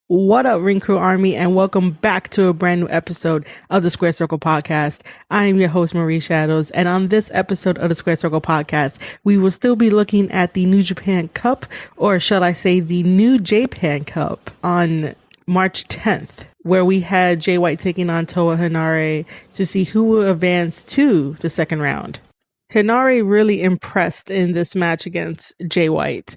What up, Ring Crew Army, and welcome back to a brand new episode of the Square Circle Podcast. I am your host, Marie Shadows, and on this episode of the Square Circle Podcast, we will still be looking at the New Japan Cup, or shall I say the New Japan Cup, on March 10th, where we had Jay White taking on Toa Henare to see who will advance to the second round. Henare really impressed in this match against Jay White.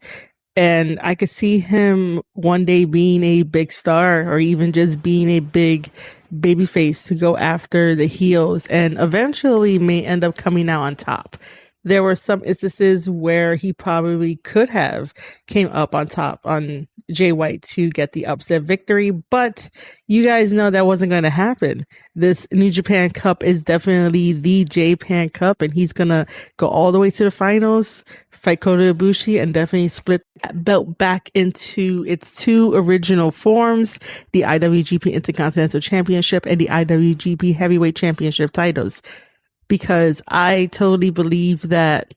And I could see him one day being a big star or even just being a big babyface to go after the heels and eventually may end up coming out on top. There were some instances where he probably could have came up on top on Jay White to get the upset victory, but you guys know that wasn't going to happen. This New Japan Cup is definitely the Japan Cup, and he's going to go all the way to the finals, fight Kota Ibushi, and definitely split that belt back into its two original forms, the IWGP Intercontinental Championship and the IWGP Heavyweight Championship titles. Because I totally believe that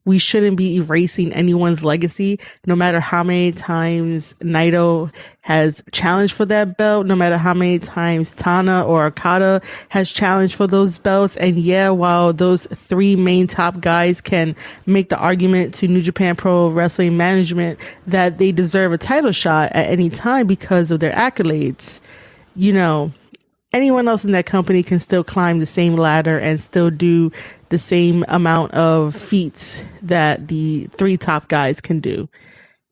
we shouldn't be erasing anyone's legacy, no matter how many times Naito has challenged for that belt, no matter how many times Tana or Okada has challenged for those belts. And yeah, while those three main top guys can make the argument to New Japan Pro Wrestling Management that they deserve a title shot at any time because of their accolades, you know, anyone else in that company can still climb the same ladder and still do the same amount of feats that the three top guys can do.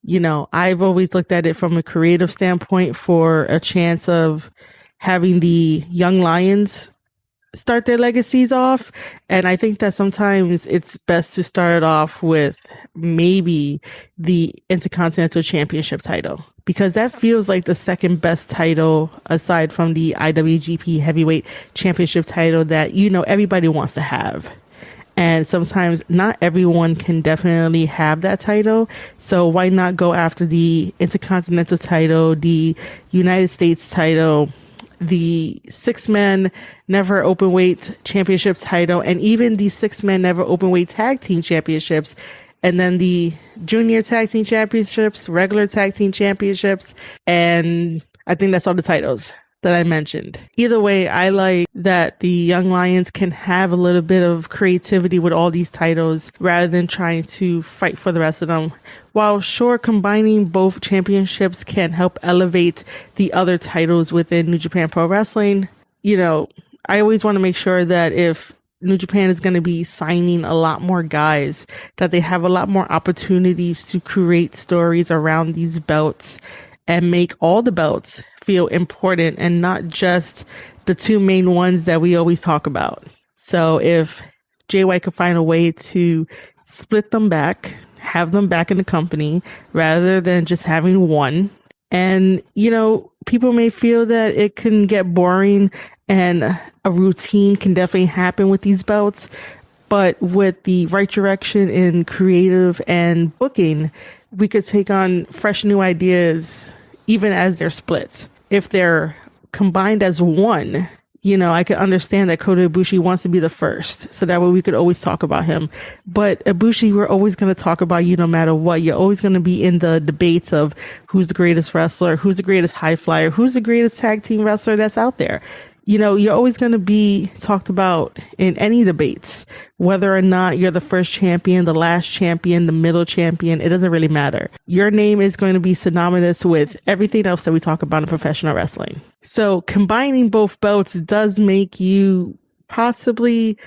You know, I've always looked at it from a creative standpoint for a chance of having the young lions start their legacies off. And I think that sometimes it's best to start off with maybe the Intercontinental Championship title, because that feels like the second best title aside from the IWGP Heavyweight Championship title that, you know, everybody wants to have. And sometimes not everyone can definitely have that title. So why not go after the Intercontinental title, the United States title, the six-man never openweight championship title, and even the six-man never openweight tag team championships, and then the junior tag team championships, regular tag team championships, and I think that's all the titles that I mentioned. Either way, I like that the Young Lions can have a little bit of creativity with all these titles rather than trying to fight for the rest of them. While sure, combining both championships can help elevate the other titles within New Japan Pro Wrestling, you know, I always want to make sure that if New Japan is going to be signing a lot more guys, that they have a lot more opportunities to create stories around these belts and make all the belts feel important and not just the two main ones that we always talk about. So if Jay White could find a way to split them back, have them back in the company rather than just having one. And, you know, people may feel that it can get boring and a routine can definitely happen with these belts. But with the right direction in creative and booking, we could take on fresh new ideas even as they're split. If they're combined as one, you know, I could understand that Kota Ibushi wants to be the first, so that way we could always talk about him. But Ibushi, we're always going to talk about you no matter what. You're always going to be in the debates of who's the greatest wrestler, who's the greatest high flyer, who's the greatest tag team wrestler that's out there. You know, you're always going to be talked about in any debates, whether or not you're the first champion, the last champion, the middle champion. It doesn't really matter. Your name is going to be synonymous with everything else that we talk about in professional wrestling. So combining both belts does make you possibly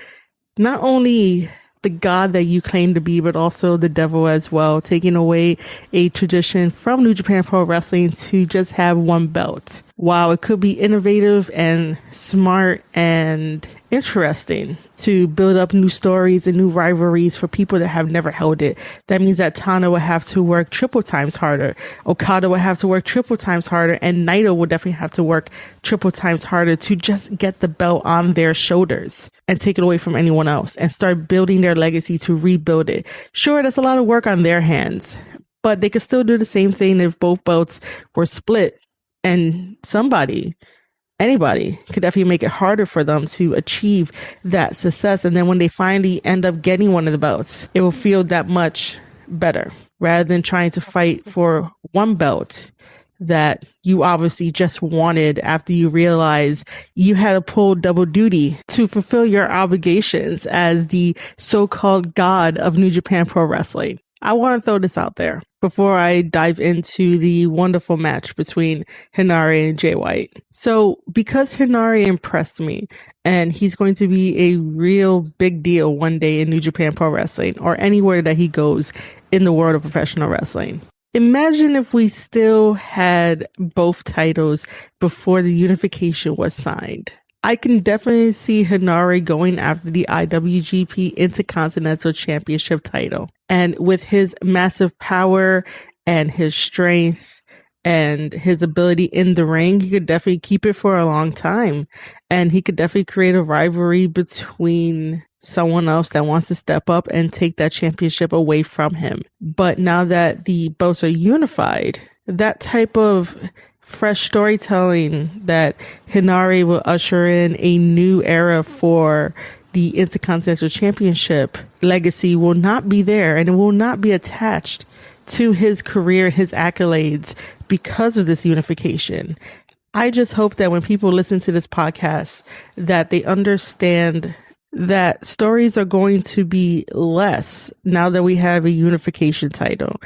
not only the god that you claim to be, but also the devil as well, taking away a tradition from New Japan Pro Wrestling to just have one belt. While it could be innovative and smart and interesting to build up new stories and new rivalries for people that have never held it, that means that Tana will have to work triple times harder. Okada will have to work triple times harder, and Naito will definitely have to work triple times harder to just get the belt on their shoulders and take it away from anyone else and start building their legacy to rebuild it. Sure, that's a lot of work on their hands, but they could still do the same thing if both belts were split, and anybody could definitely make it harder for them to achieve that success. And then when they finally end up getting one of the belts, it will feel that much better rather than trying to fight for one belt that you obviously just wanted after you realized you had to pull double duty to fulfill your obligations as the so-called god of New Japan Pro Wrestling. I want to throw this out there before I dive into the wonderful match between Henare and Jay White. So because Henare impressed me and he's going to be a real big deal one day in New Japan Pro Wrestling or anywhere that he goes in the world of professional wrestling. Imagine if we still had both titles before the unification was signed. I can definitely see Henare going after the IWGP Intercontinental Championship title. And with his massive power and his strength and his ability in the ring, he could definitely keep it for a long time. And he could definitely create a rivalry between someone else that wants to step up and take that championship away from him. But now that the belts are unified, that type of fresh storytelling that Henare will usher in a new era for the Intercontinental Championship legacy will not be there, and it will not be attached to his career, his accolades because of this unification. I just hope that when people listen to this podcast, that they understand that stories are going to be less now that we have a unification title.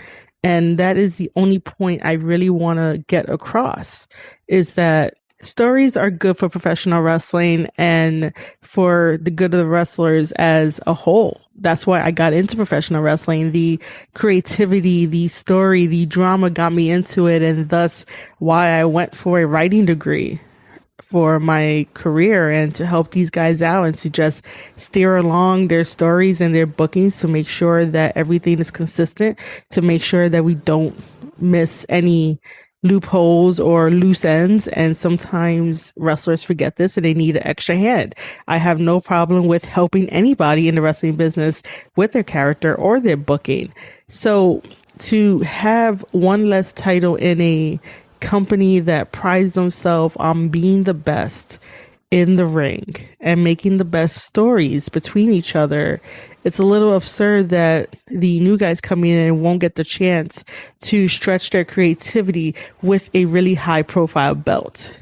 And that is the only point I really want to get across, is that stories are good for professional wrestling and for the good of the wrestlers as a whole. That's why I got into professional wrestling. The creativity, the story, the drama got me into it, and thus why I went for a writing degree for my career and to help these guys out and to just steer along their stories and their bookings to make sure that everything is consistent, to make sure that we don't miss any loopholes or loose ends. And sometimes wrestlers forget this and they need an extra hand. I have no problem with helping anybody in the wrestling business with their character or their booking. So to have one less title in a company that prides themselves on being the best in the ring and making the best stories between each other, it's a little absurd that the new guys coming in and won't get the chance to stretch their creativity with a really high profile belt.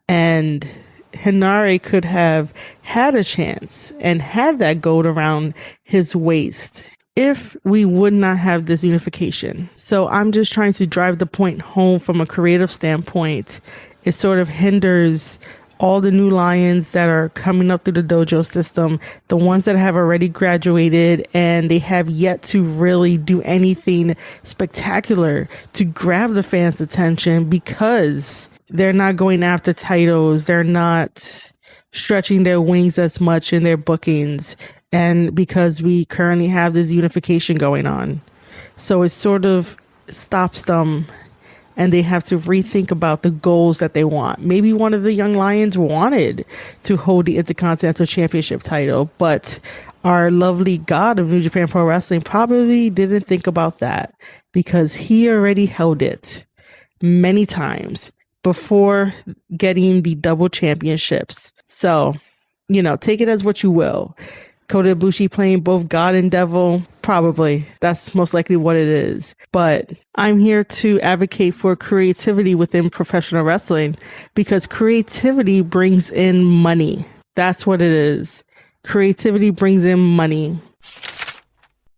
And Henare could have had a chance and had that gold around his waist if we would not have this unification. So I'm just trying to drive the point home from a creative standpoint. It sort of hinders all the new lions that are coming up through the dojo system, the ones that have already graduated and they have yet to really do anything spectacular to grab the fans' attention because they're not going after titles. They're not stretching their wings as much in their bookings. And because we currently have this unification going on. So it sort of stops them and they have to rethink about the goals that they want. Maybe one of the young lions wanted to hold the Intercontinental Championship title, but our lovely god of New Japan Pro Wrestling probably didn't think about that because he already held it many times before getting the double championships. So, take it as what you will. Kota Ibushi playing both God and Devil, probably. That's most likely what it is. But I'm here to advocate for creativity within professional wrestling because creativity brings in money. That's what it is. Creativity brings in money.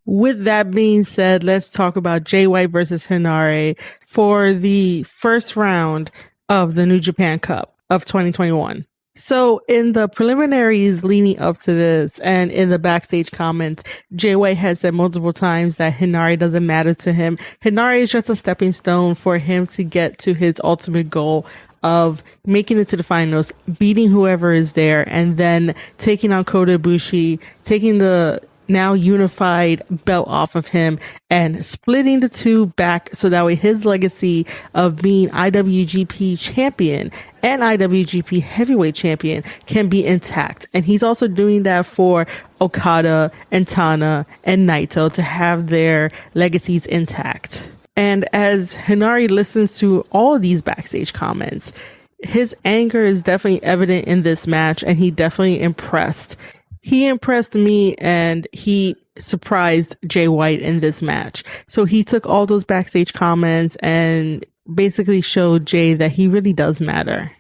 With that being said, let's talk about Jay White versus Henare for the first round of the New Japan Cup of 2021. So in the preliminaries leading up to this and in the backstage comments, Jay White has said multiple times that Henare doesn't matter to him. Henare is just a stepping stone for him to get to his ultimate goal of making it to the finals, beating whoever is there, and then taking on Kota Ibushi, taking the now unified belt off of him and splitting the two back so that way his legacy of being IWGP champion and IWGP heavyweight champion can be intact. And he's also doing that for Okada and Tana and Naito to have their legacies intact. And as Henare listens to all of these backstage comments, his anger is definitely evident in this match, and he definitely impressed. He impressed me and he surprised Jay White in this match. So he took all those backstage comments and basically show Jay that he really does matter.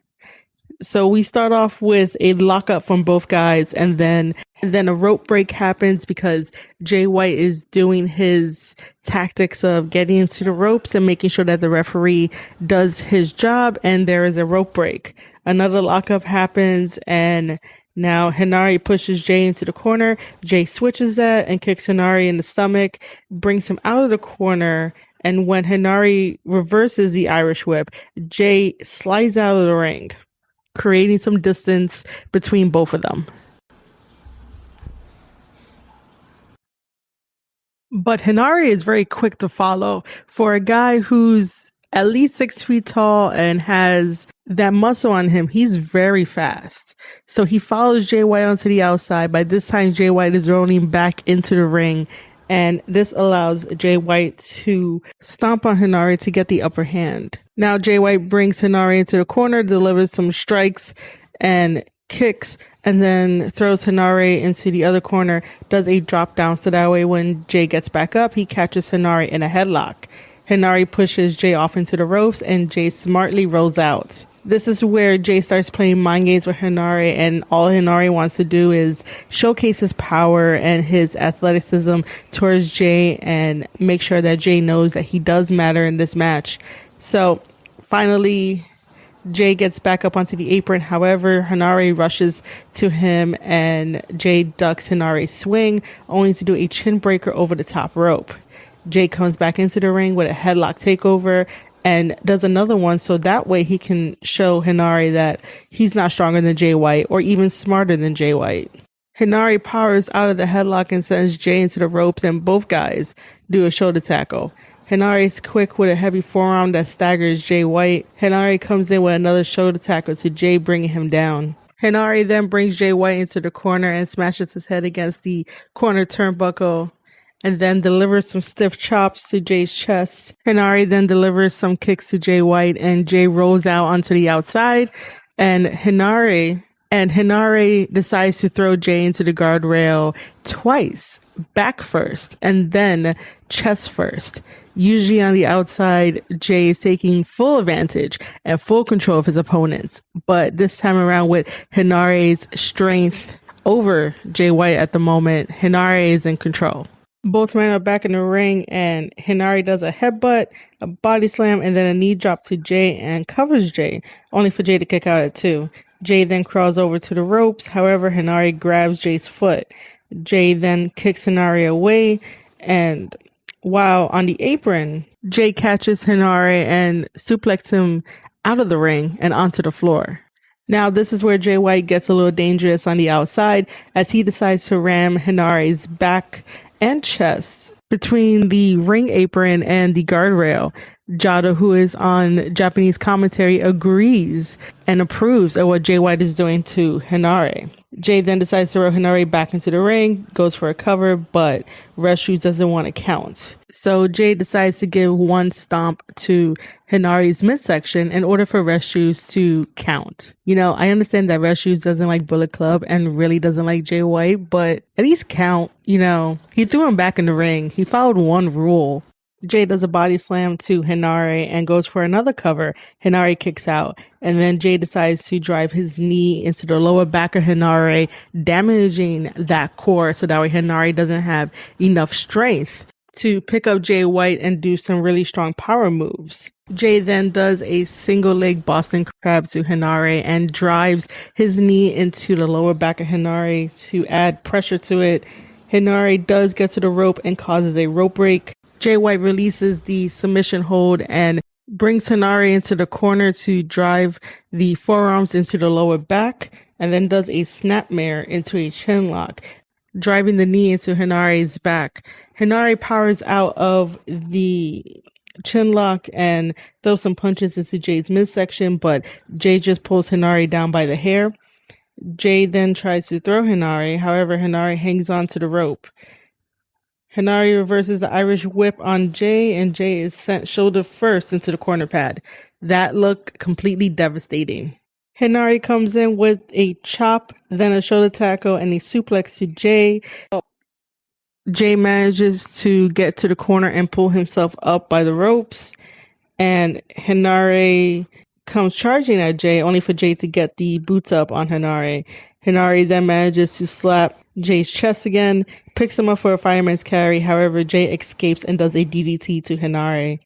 So we start off with a lockup from both guys, and then a rope break happens because Jay White is doing his tactics of getting into the ropes and making sure that the referee does his job, and there is a rope break. Another lockup happens, and now Henare pushes Jay into the corner. Jay switches that and kicks Henare in the stomach, brings him out of the corner, and when Henare reverses the Irish whip, Jay slides out of the ring, creating some distance between both of them. But Henare is very quick to follow. For a guy who's at least 6 feet tall and has that muscle on him, he's very fast. So he follows Jay White onto the outside. By this time, Jay White is rolling back into the ring, and this allows Jay White to stomp on Henare to get the upper hand. Now Jay White brings Henare into the corner, delivers some strikes and kicks, and then throws Henare into the other corner, does a drop down so that way when Jay gets back up, he catches Henare in a headlock. Henare pushes Jay off into the ropes, and Jay smartly rolls out. This is where Jay starts playing mind games with Henare, and all Henare wants to do is showcase his power and his athleticism towards Jay and make sure that Jay knows that he does matter in this match. So finally, Jay gets back up onto the apron. However, Henare rushes to him and Jay ducks Henare's swing, only to do a chin breaker over the top rope. Jay comes back into the ring with a headlock takeover and does another one so that way he can show Henare that he's not stronger than Jay White or even smarter than Jay White. Henare powers out of the headlock and sends Jay into the ropes, and both guys do a shoulder tackle. Henare is quick with a heavy forearm that staggers Jay White. Henare comes in with another shoulder tackle to Jay, bringing him down. Henare then brings Jay White into the corner and smashes his head against the corner turnbuckle, and then delivers some stiff chops to Jay's chest. Henare then delivers some kicks to Jay White, and Jay rolls out onto the outside, and Henare decides to throw Jay into the guardrail twice, back first, and then chest first. Usually on the outside, Jay is taking full advantage and full control of his opponents. But this time around, with Henare's strength over Jay White at the moment, Henare is in control. Both men are back in the ring, and Henare does a headbutt, a body slam, and then a knee drop to Jay and covers Jay, only for Jay to kick out at 2. Jay then crawls over to the ropes. However, Henare grabs Jay's foot. Jay then kicks Henare away, and while on the apron, Jay catches Henare and suplexes him out of the ring and onto the floor. Now, this is where Jay White gets a little dangerous on the outside as he decides to ram Henare's back and chest between the ring apron and the guardrail. Jado, who is on Japanese commentary, agrees and approves of what Jay White is doing to Henare. Jay then decides to roll Henare back into the ring, goes for a cover, but Red Shoes doesn't want to count. So Jay decides to give one stomp to Henare's midsection in order for Red Shoes to count. You know, I understand that Red Shoes doesn't like Bullet Club and really doesn't like Jay White, but at least count. You know, he threw him back in the ring. He followed one rule. Jay does a body slam to Henare and goes for another cover. Henare kicks out, and then Jay decides to drive his knee into the lower back of Henare, damaging that core so that way Henare doesn't have enough strength to pick up Jay White and do some really strong power moves. Jay then does a single leg Boston Crab to Henare and drives his knee into the lower back of Henare to add pressure to it. Henare does get to the rope and causes a rope break. Jay White releases the submission hold and brings Henare into the corner to drive the forearms into the lower back, and then does a snapmare into a chin lock, driving the knee into Henare's back. Henare powers out of the chin lock and throws some punches into Jay's midsection, but Jay just pulls Henare down by the hair. Jay then tries to throw Henare, however, Henare hangs on to the rope. Henare reverses the Irish whip on Jay, and Jay is sent shoulder first into the corner pad. That looked completely devastating. Henare comes in with a chop, then a shoulder tackle, and a suplex to Jay. Jay manages to get to the corner and pull himself up by the ropes. and Henare comes charging at Jay, only for Jay to get the boots up on Henare. Henare then manages to slap Jay's chest again, picks him up for a fireman's carry. However, Jay escapes and does a DDT to Henare.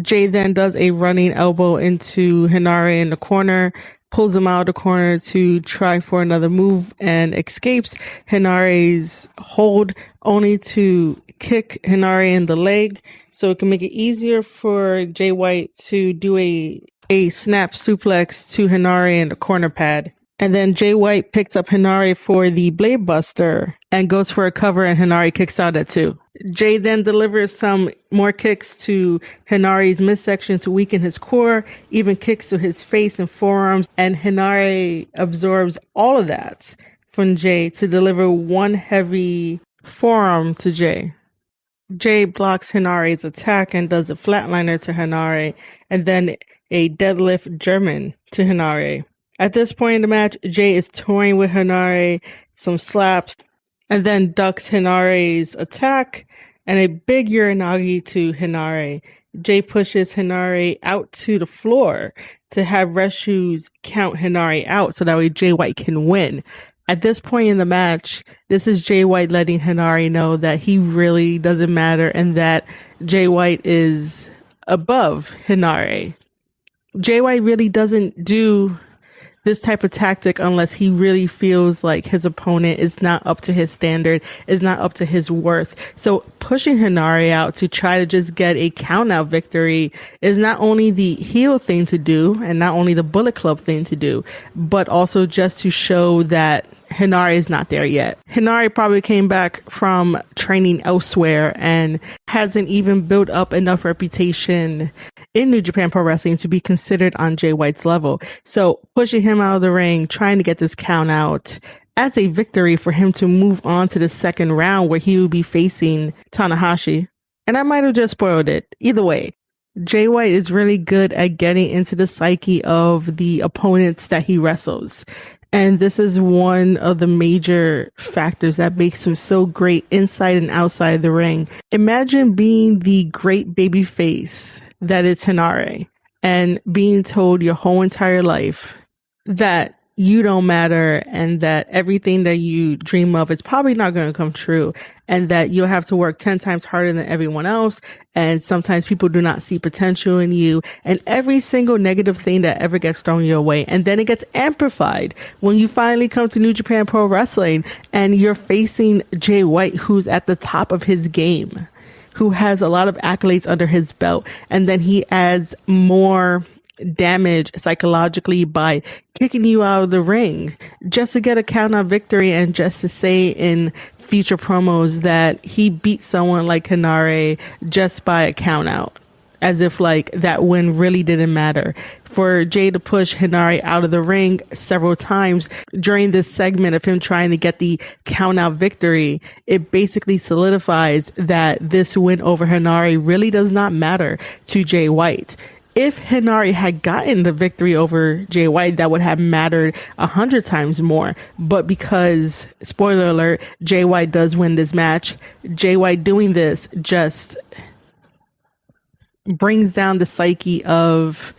Jay then does a running elbow into Henare in the corner, pulls him out of the corner to try for another move and escapes Henare's hold, only to kick Henare in the leg so it can make it easier for Jay White to do a snap suplex to Henare in the corner pad. And then Jay White picks up Henare for the Blade Buster and goes for a cover, and Henare kicks out at 2. Jay then delivers some more kicks to Henare's midsection to weaken his core, even kicks to his face and forearms, and Henare absorbs all of that from Jay to deliver one heavy forearm to Jay. Jay blocks Henare's attack and does a flatliner to Henare, and then a deadlift German to Henare. At this point in the match, Jay is toying with Henare, some slaps, and then ducks Henare's attack and a big Uranagi to Henare. Jay pushes Henare out to the floor to have Rest Shoes count Henare out so that way Jay White can win. At this point in the match, this is Jay White letting Henare know that he really doesn't matter and that Jay White is above Henare. Jay White really doesn't do this type of tactic unless he really feels like his opponent is not up to his standard, is not up to his worth. So pushing Henare out to try to just get a count out victory is not only the heel thing to do and not only the Bullet Club thing to do, but also just to show that Henare is not there yet. Henare probably came back from training elsewhere and hasn't even built up enough reputation in New Japan Pro Wrestling to be considered on Jay White's level. So pushing him out of the ring, trying to get this count out as a victory for him to move on to the second round where he will be facing Tanahashi. And I might have just spoiled it. Either way, Jay White is really good at getting into the psyche of the opponents that he wrestles. And this is one of the major factors that makes him so great inside and outside the ring. Imagine being the great baby face that is Henare and being told your whole entire life that you don't matter and that everything that you dream of is probably not going to come true and that you'll have to work 10 times harder than everyone else. And sometimes people do not see potential in you and every single negative thing that ever gets thrown your way. And then it gets amplified when you finally come to New Japan Pro Wrestling and you're facing Jay White, who's at the top of his game, who has a lot of accolades under his belt. And then he adds more damage psychologically by kicking you out of the ring just to get a count out victory and just to say in future promos that he beat someone like Henare just by a count out, as if like that win really didn't matter. For Jay to push Henare out of the ring several times during this segment of him trying to get the count out victory, it basically solidifies that this win over Henare really does not matter to Jay White. If Henare had gotten the victory over Jay White, that would have mattered 100 times more. But because, spoiler alert, Jay White does win this match, Jay White doing this just brings down the psyche of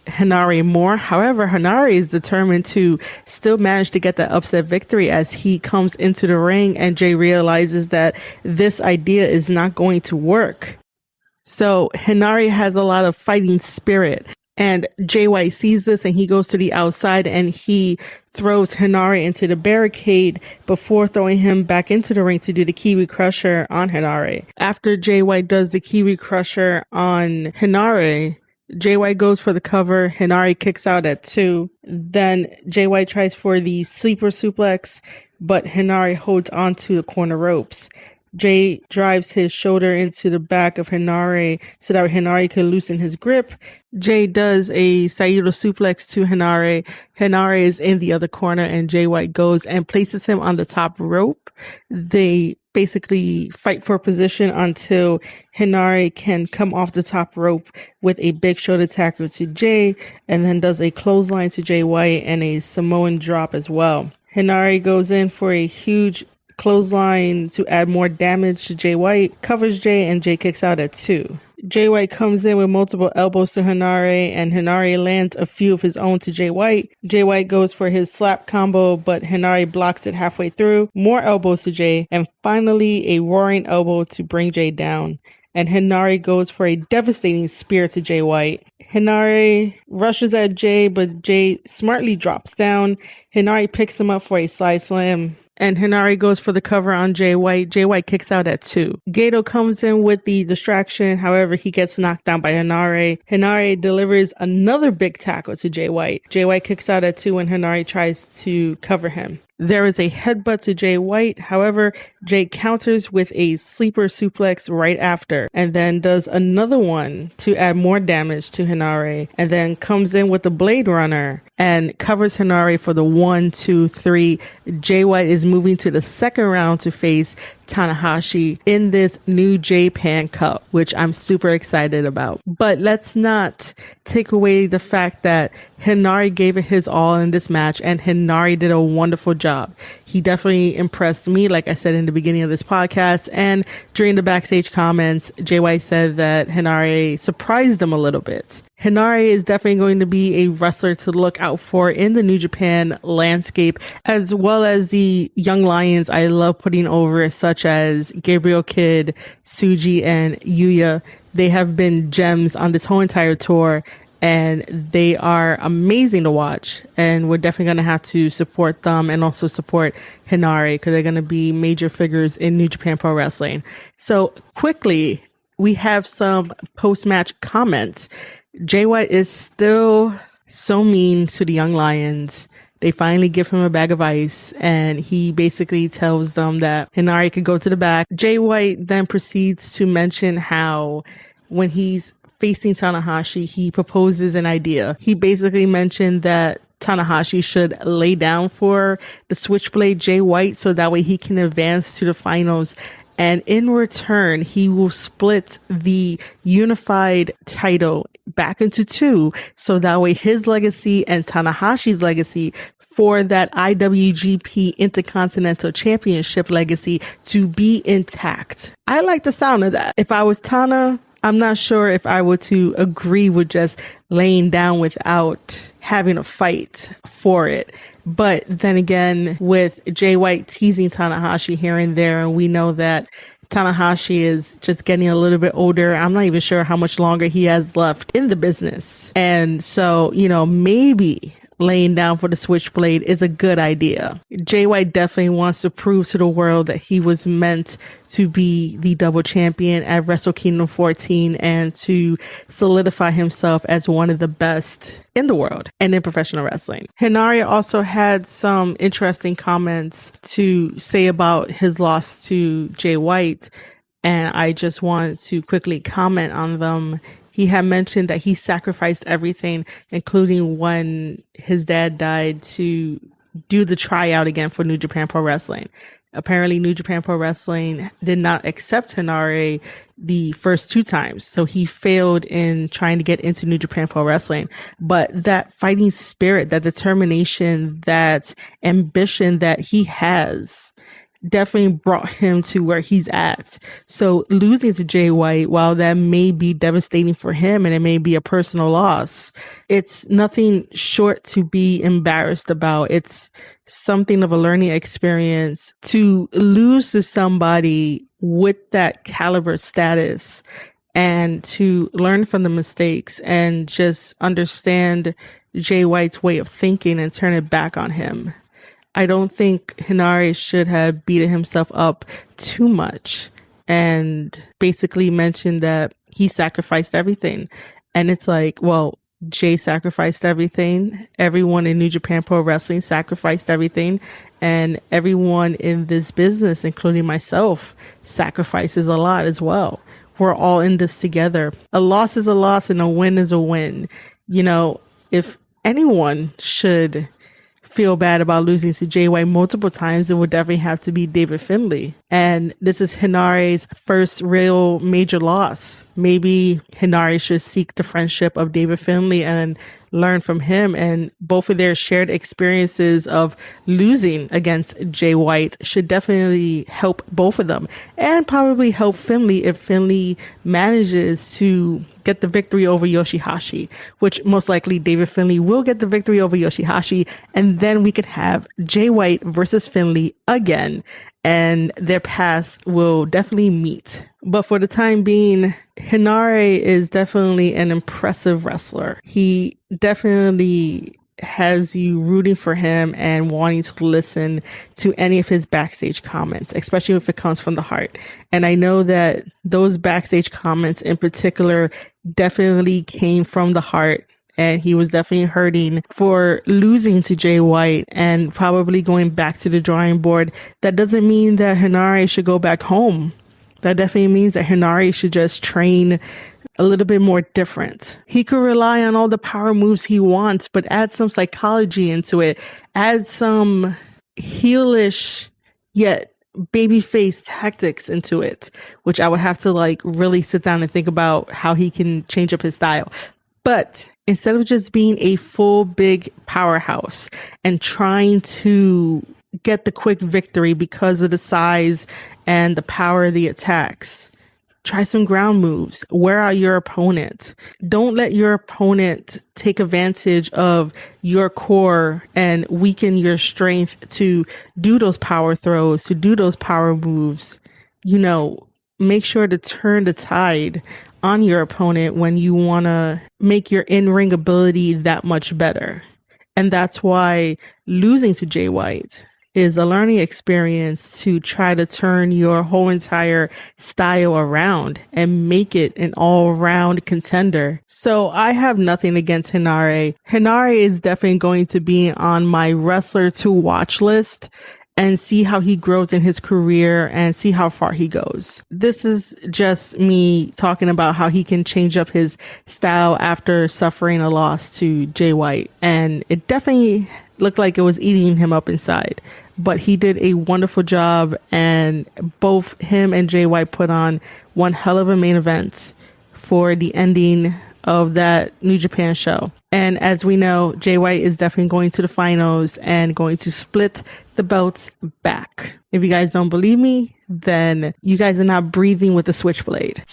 Henare more. However, Henare is determined to still manage to get that upset victory as he comes into the ring and Jay realizes that this idea is not going to work. So Henare has a lot of fighting spirit and Jay White sees this and he goes to the outside and he throws Henare into the barricade before throwing him back into the ring to do the Kiwi Crusher on Henare. After Jay White does the Kiwi Crusher on Henare, Jay White goes for the cover. Henare kicks out at 2. Then Jay White tries for the sleeper suplex, but Henare holds onto the corner ropes. Jay drives his shoulder into the back of Henare so that Henare can loosen his grip. Jay does a Saito suplex to Henare. Henare is in the other corner and Jay White goes and places him on the top rope. They basically fight for position until Henare can come off the top rope with a big shoulder tackle to Jay and then does a clothesline to Jay White and a Samoan drop as well. Henare goes in for a huge clothesline to add more damage to Jay White, covers Jay, and Jay kicks out at 2. Jay White comes in with multiple elbows to Henare, and Henare lands a few of his own to Jay White. Jay White goes for his slap combo, but Henare blocks it halfway through. More elbows to Jay, and finally a roaring elbow to bring Jay down. And Henare goes for a devastating spear to Jay White. Henare rushes at Jay, but Jay smartly drops down. Henare picks him up for a side slam, and Henare goes for the cover on Jay White. Jay White kicks out at 2. Gato comes in with the distraction. However, he gets knocked down by Henare. Henare delivers another big tackle to Jay White. Jay White kicks out at 2 when Henare tries to cover him. There is a headbutt to Jay White. However, Jay counters with a sleeper suplex right after, and then does another one to add more damage to Henare, and then comes in with the Blade Runner and covers Henare for the 1, 2, 3. Jay White is moving to the second round to face Tanahashi in this New Japan Cup, which I'm super excited about. But let's not take away the fact that Henare gave it his all in this match, and Henare did a wonderful job. He definitely impressed me, like I said in the beginning of this podcast, and during the backstage comments, Jay White said that Henare surprised him a little bit. Henare is definitely going to be a wrestler to look out for in the New Japan landscape, as well as the young lions I love putting over, such as Gabriel Kidd, Tsuji, and Yuya. They have been gems on this whole entire tour, and they are amazing to watch. And we're definitely going to have to support them and also support Henare, because they're going to be major figures in New Japan Pro Wrestling. So quickly, we have some post-match comments. Jay White is still so mean to the young lions. They finally give him a bag of ice, and he basically tells them that Henare could go to the back. Jay White then proceeds to mention how when he's facing Tanahashi, he proposes an idea. He basically mentioned that Tanahashi should lay down for the Switchblade Jay White so that way he can advance to the finals. And in return, he will split the unified title back into 2. So that way his legacy and Tanahashi's legacy for that IWGP Intercontinental Championship legacy to be intact. I like the sound of that. If I was Tana, I'm not sure if I were to agree with just laying down without having a fight for it. But then again, with Jay White teasing Tanahashi here and there, and we know that Tanahashi is just getting a little bit older. I'm not even sure how much longer he has left in the business. And so, maybe laying down for the Switchblade is a good idea. Jay White definitely wants to prove to the world that he was meant to be the double champion at Wrestle Kingdom 14 and to solidify himself as one of the best in the world and in professional wrestling. Henare also had some interesting comments to say about his loss to Jay White, and I just wanted to quickly comment on them. He had mentioned that he sacrificed everything, including when his dad died, to do the tryout again for New Japan Pro Wrestling. Apparently, New Japan Pro Wrestling did not accept Henare the first 2 times. So he failed in trying to get into New Japan Pro Wrestling. But that fighting spirit, that determination, that ambition that he has definitely brought him to where he's at. So losing to Jay White, while that may be devastating for him and it may be a personal loss, it's nothing short to be embarrassed about. It's something of a learning experience to lose to somebody with that caliber status and to learn from the mistakes and just understand Jay White's way of thinking and turn it back on him. I don't think Henare should have beaten himself up too much and basically mentioned that he sacrificed everything. And it's like, well, Jay sacrificed everything. Everyone in New Japan Pro Wrestling sacrificed everything. And everyone in this business, including myself, sacrifices a lot as well. We're all in this together. A loss is a loss and a win is a win. If anyone should feel bad about losing to Jay White multiple times, it would definitely have to be David Finlay. And this is Henare's first real major loss. Maybe Henare should seek the friendship of David Finlay and learn from him, and both of their shared experiences of losing against Jay White should definitely help both of them, and probably help Finley if Finley manages to get the victory over Yoshihashi, which most likely David Finley will get the victory over Yoshihashi, and then we could have Jay White versus Finley again, and their paths will definitely meet. But for the time being, Henare is definitely an impressive wrestler. He definitely has you rooting for him and wanting to listen to any of his backstage comments, especially if it comes from the heart. And I know that those backstage comments in particular definitely came from the heart. And he was definitely hurting for losing to Jay White and probably going back to the drawing board. That doesn't mean that Henare should go back home. That definitely means that Henare should just train a little bit more different. He could rely on all the power moves he wants, but add some psychology into it. Add some heelish yet babyface tactics into it, which I would have to really sit down and think about how he can change up his style. But instead of just being a full big powerhouse and trying to get the quick victory because of the size and the power of the attacks, try some ground moves. Wear out your opponent. Don't let your opponent take advantage of your core and weaken your strength to do those power throws, to do those power moves. Make sure to turn the tide on your opponent when you want to make your in-ring ability that much better. And that's why losing to Jay White is a learning experience to try to turn your whole entire style around and make it an all-round contender. So I have nothing against Henare. Henare is definitely going to be on my wrestler to watch list and see how he grows in his career and see how far he goes. This is just me talking about how he can change up his style after suffering a loss to Jay White. And it definitely looked like it was eating him up inside. But he did a wonderful job, and both him and Jay White put on one hell of a main event for the ending of that New Japan show. And as we know, Jay White is definitely going to the finals and going to split the belts back. If you guys don't believe me, then you guys are not breathing with the switchblade.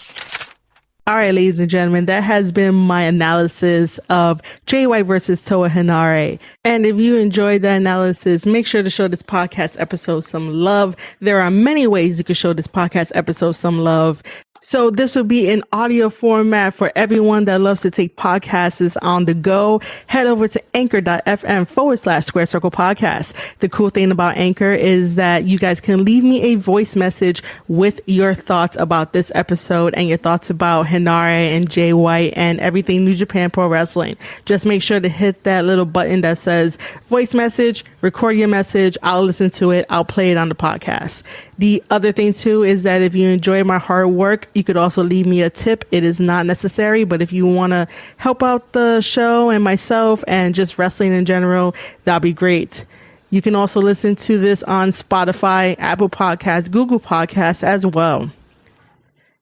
All right, ladies and gentlemen, that has been my analysis of Jay White versus Toa Henare. And if you enjoyed that analysis, make sure to show this podcast episode some love. There are many ways you can show this podcast episode some love. So this will be in audio format for everyone that loves to take podcasts on the go. Head over to anchor.fm/Square Circle Podcast. The cool thing about Anchor is that you guys can leave me a voice message with your thoughts about this episode and your thoughts about Henare and Jay White and everything New Japan Pro Wrestling. Just make sure to hit that little button that says voice message, record your message. I'll listen to it. I'll play it on the podcast. The other thing too is that if you enjoy my hard work, you could also leave me a tip. It is not necessary, but if you want to help out the show and myself and just wrestling in general, that'd be great. You can also listen to this on Spotify, Apple Podcasts, Google Podcasts as well.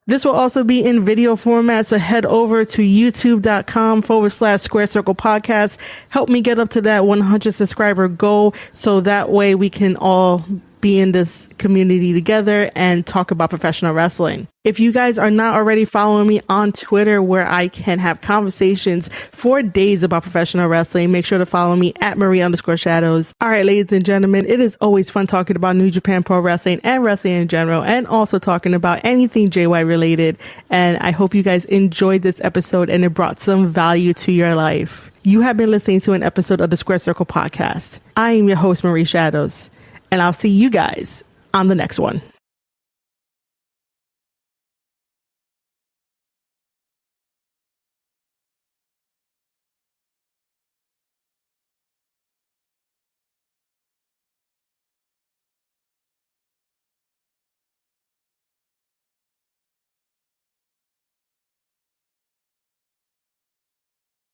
This will also be in video format, so head over to youtube.com/Square Circle Podcast. Help me get up to that 100 subscriber goal so that way we can all be in this community together and talk about professional wrestling. If you guys are not already following me on Twitter, where I can have conversations for days about professional wrestling, make sure to follow me at Marie_Shadows. All right, ladies and gentlemen, it is always fun talking about New Japan Pro Wrestling and wrestling in general, and also talking about anything JY related. And I hope you guys enjoyed this episode and it brought some value to your life. You have been listening to an episode of the Square Circle Podcast. I am your host, Marie Shadows, and I'll see you guys on the next one.